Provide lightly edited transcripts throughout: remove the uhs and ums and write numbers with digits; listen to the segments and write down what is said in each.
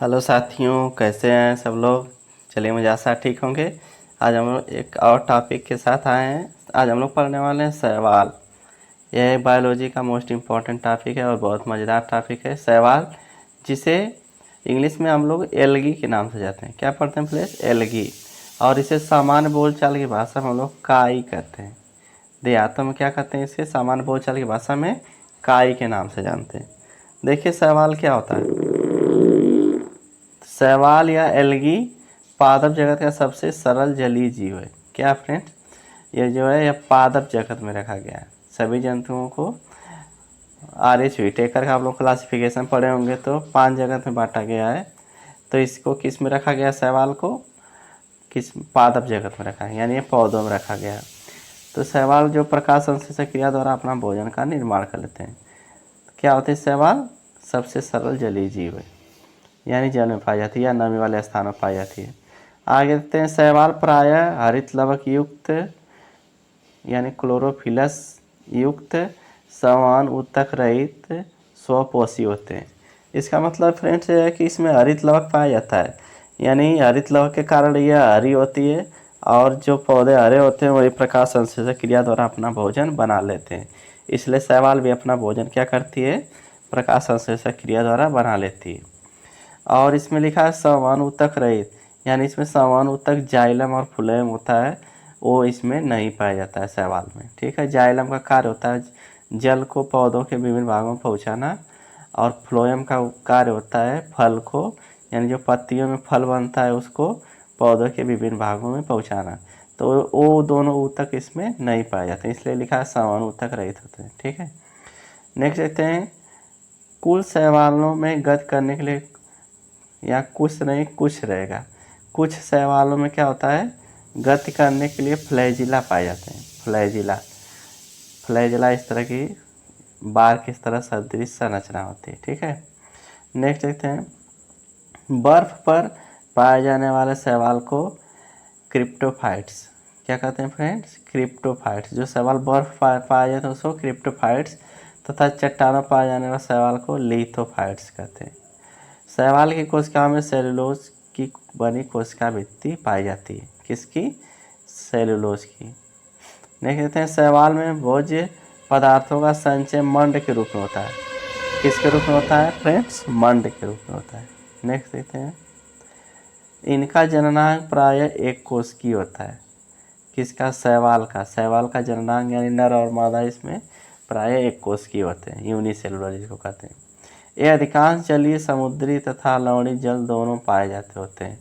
Hello साथियों, कैसे हैं सब लोग। चलिए, मुझे आशा ठीक होंगे। आज हम लोग एक और टॉपिक के साथ आए हैं। आज हम लोग पढ़ने वाले हैं शैवाल। यह बायोलॉजी का मोस्ट इम्पॉर्टेंट टॉपिक है और बहुत मज़ेदार टॉपिक है शैवाल, जिसे इंग्लिश में हम लोग एल्गी के नाम से जाते हैं। क्या पढ़ते हैं प्लीज? एल्गी। और इसे सामान्य बोलचाल की भाषा में हम लोग काई कहते हैं। देहातों में क्या कहते हैं? इसे सामान्य बोलचाल की भाषा में काई के नाम से जानते हैं। देखिए शैवाल क्या होता है। शैवाल या एल्गी पादप जगत का सबसे सरल जलीय जीव है। क्या फ्रेंड्स? ये जो है यह पादप जगत में रखा गया है। सभी जंतुओं को RH व्हिटेकर का आप लोग क्लासिफिकेशन पढ़े होंगे तो 5 जगत में बांटा गया है। तो इसको किस में रखा गया? शैवाल को किस पादप जगत में रखा है, यानी ये पौधों में रखा गया है। तो शैवाल जो प्रकाश संश्लेषण क्रिया द्वारा अपना भोजन का निर्माण कर लेते हैं। क्या होते हैं? शैवाल सबसे सरल जलीय जीव है, यानी जल में पाई जाती है या नमी वाले स्थानों में पाई जाती है। आगे देखते हैं शैवाल प्रायः हरित लवक युक्त यानी क्लोरोफिलस युक्त समान उत्तक रहित स्वपोषी होते हैं। इसका मतलब फ्रेंड्स है कि इसमें हरित लवक पाया जाता है, यानी हरित लवक के कारण यह हरी होती है और जो पौधे हरे होते हैं वही प्रकाश संश्लेषण क्रिया द्वारा अपना भोजन बना लेते हैं। इसलिए शैवाल भी अपना भोजन क्या करती है? प्रकाश संश्लेषण क्रिया द्वारा बना लेती है। और इसमें लिखा है समानुतक रहित, यानी इसमें समानुतक जाइलम और फ्लोएम होता है, वो इसमें नहीं पाया जाता है शैवाल में। ठीक है। जाइलम का कार्य होता है जल को पौधों के विभिन्न भागों में पहुंचाना, और फ्लोएम का कार्य होता है फल को, यानी जो पत्तियों में फल बनता है उसको पौधों के विभिन्न भागों में पहुंचाना। तो वो दोनों ऊतक इसमें नहीं पाए जाते, इसलिए लिखा है समानुतक रहित होते हैं। ठीक है। नेक्स्ट देखते हैं कुल शैवालों में गति करने के लिए, या कुछ नहीं कुछ रहेगा। कुछ शैवालों में क्या होता है? गति करने के लिए फ्लैजिला पाए जाते हैं। फ्लैजिला इस तरह की बार की तरह सदृश संरचना होती है। ठीक है। नेक्स्ट देखते हैं बर्फ पर पाए जाने वाले शैवाल को क्रिप्टोफाइट्स क्या कहते हैं फ्रेंड्स? क्रिप्टोफाइट्स। जो शैवाल बर्फ पाए जाते हैं उसको क्रिप्टोफाइट्स, तथा चट्टानों पाए जाने वाले शैवाल को लिथोफाइट्स कहते हैं। शैवाल की कोशिका में सेलुलोज की बनी कोशिका भित्ति पाई जाती है। किसकी? सेलुलोज की। देख लेते हैं शैवाल में भोज्य पदार्थों का संचय मंड के रूप में होता है। किसके रूप में होता है फ्रेंड्स? मंड के रूप में होता है। नेक्स्ट देखते हैं इनका जननांग प्रायः एक कोशिकीय होता है। किसका? शैवाल का। शैवाल का जननांग यानी नर और मादा इसमें प्रायः एक कोशिकीय होते हैं, यूनिसेलुलर जिसको कहते हैं। ये अधिकांश जलीय समुद्री तथा लवणीय जल दोनों पाए जाते होते हैं।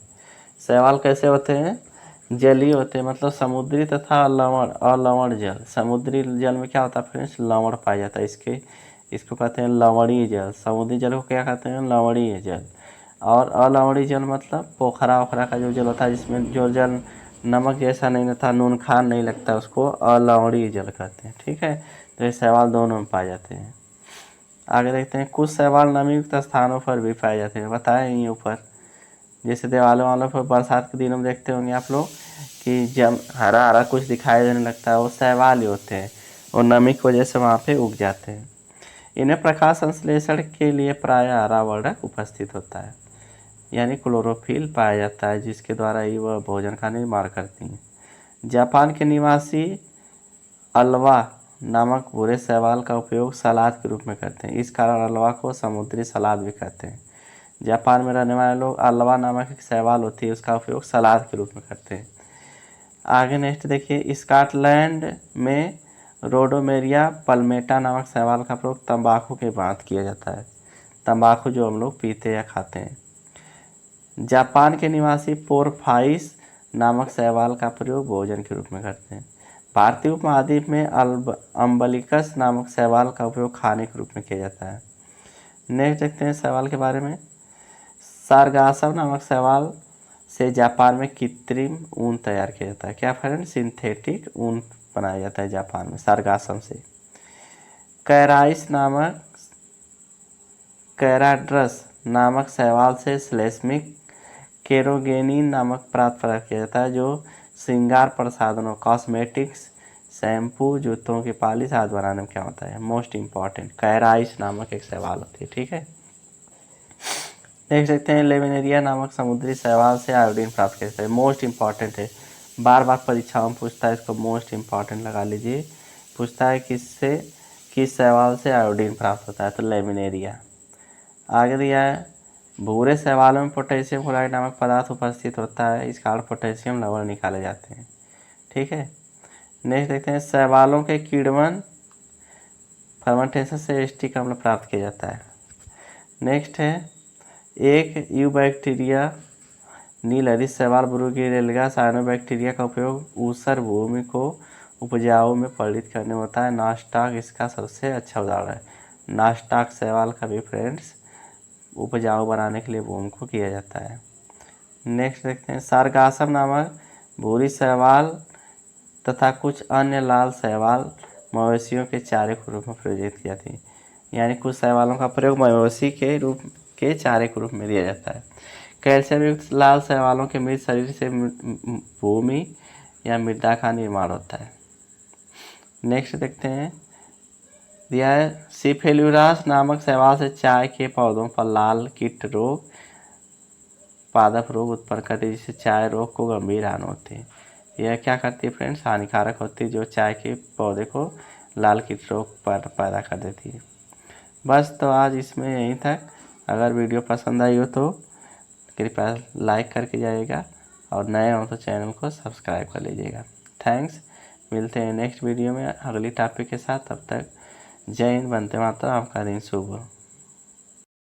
शैवाल कैसे होते हैं? जलीय होते हैं, मतलब समुद्री तथा लवण और लवण जल। समुद्री जल में क्या होता है फ्रेंड्स? लवण पाया जाता है। इसको कहते हैं लवणीय जल। समुद्री जल को क्या कहते हैं? लवणीय जल। और अलवणीय जल मतलब पोखरा ओखरा का जो जल होता है जिसमें जो जल नमक जैसा नहीं रहता, नून खार नहीं लगता, उसको अलवणीय जल कहते हैं। ठीक है। तो ये शैवाल दोनों में पाए जाते हैं। आगे देखते हैं कुछ शैवाल नमीयुक्त स्थानों पर भी पाए जाते हैं। बताएं यहीं ऊपर, जैसे देवालों वालों पर बरसात के दिनों में देखते होंगे आप लोग कि जब हरा हरा कुछ दिखाई देने लगता है, वो शैवाल ही होते हैं और नमी की वजह से वहाँ पे उग जाते हैं। इन्हें प्रकाश संश्लेषण के लिए प्रायः हरा वर्णक उपस्थित होता है, यानी क्लोरोफिल पाया जाता है, जिसके द्वारा ही वह भोजन का निर्माण करती हैं। जापान के निवासी अल्वा नामक भूरे शैवाल का उपयोग सलाद के रूप में करते हैं। इस कारण अल्वा को समुद्री सलाद भी कहते हैं। जापान में रहने वाले लोग अल्वा नामक एक शैवाल होती है, उसका उपयोग सलाद के रूप में करते हैं। आगे नेक्स्ट देखिए स्कॉटलैंड में रोडोमेरिया पल्मेटा नामक शैवाल का प्रयोग तंबाकू के भांति किया जाता है। तंबाकू जो हम लोग पीते या खाते हैं। जापान के निवासी पोरफाइस नामक शैवाल का प्रयोग भोजन के रूप में करते हैं। भारतीय उपमहाद्वीप में अम्बलिकस नामक शैवाल का उपयोग खाने के रूप में किया जाता है। नेक्स्ट देखते हैं शैवाल के बारे में। सारगासम नामक शैवाल से जापान में कृत्रिम ऊन तैयार किया जाता है। क्या फ्रेंड? सिंथेटिक ऊन बनाया जाता है जापान में सारगासम से। कैराड्रस नामक शैवाल से श्लेष्मिक केरोगेनिन नामक पदार्थ किया जाता है, जो श्रृंगार प्रसाधनों कॉस्मेटिक्स शैम्पू जूतों की पालिश आदि बनाने में क्या होता है? मोस्ट इम्पॉर्टेंट कैराइस नामक एक शैवाल होती है। ठीक है। देख सकते हैं लेमिनेरिया नामक समुद्री शैवाल से आयोडीन प्राप्त किया जाता है। मोस्ट इम्पॉर्टेंट है, बार बार परीक्षाओं में पूछता है, इसको मोस्ट इम्पॉर्टेंट लगा लीजिए। पूछता है किस शैवाल से आयोडीन प्राप्त होता है, तो लेमिनेरिया। आगे दिया है भूरे शैवालों में पोटेशियम क्लोराइड नामक पदार्थ उपस्थित होता है, इस कारण पोटेशियम लवण निकाले जाते हैं। ठीक है, नेक्स्ट देखते हैं शैवालों के किण्वन फर्मेंटेशन से एसिटिक अम्ल प्राप्त किया जाता है। नेक्स्ट है एक यूबैक्टीरिया नीलहरित शैवाल ब्रुगिरेल्गा साइनोबैक्टीरिया का उपयोग ऊसर भूमि को उपजाऊ में परिणत करने में होता है। नास्टाक इसका सबसे अच्छा उदाहरण है। नास्टाक शैवाल का भी फ्रेंड्स उपजाऊ बनाने के लिए भूमि को किया जाता है। नेक्स्ट देखते हैं सारगासम नामक भूरी शैवाल तथा कुछ अन्य लाल शैवाल मवेशियों के चारे के रूप में प्रयोजित किया जाती है। यानी कुछ शैवालों का प्रयोग मवेशी के चारे के रूप में दिया जाता है। कैल्शियम युक्त लाल शैवालों के मृत शरीर से भूमि या मृदा का निर्माण होता है। नेक्स्ट देखते हैं दिया है सिफेल्यूरास नामक शैवाल से चाय के पौधों पर लाल कीट रोग पादप रोग उत्पन्न करती है, जिससे चाय रोग को गंभीर हानि होती है। यह क्या करती है फ्रेंड्स, हानिकारक होती है, जो चाय के पौधे को लाल कीट रोग पैदा कर देती है। बस तो आज इसमें यहीं तक। अगर वीडियो पसंद आई हो तो कृपया लाइक करके जाइएगा और नए हो तो चैनल को सब्सक्राइब कर लीजिएगा। थैंक्स, मिलते हैं नेक्स्ट वीडियो में अगली टॉपिक के साथ। तब तक जय हिंद, वंदे मातरम, आपका दिन शुभ हो।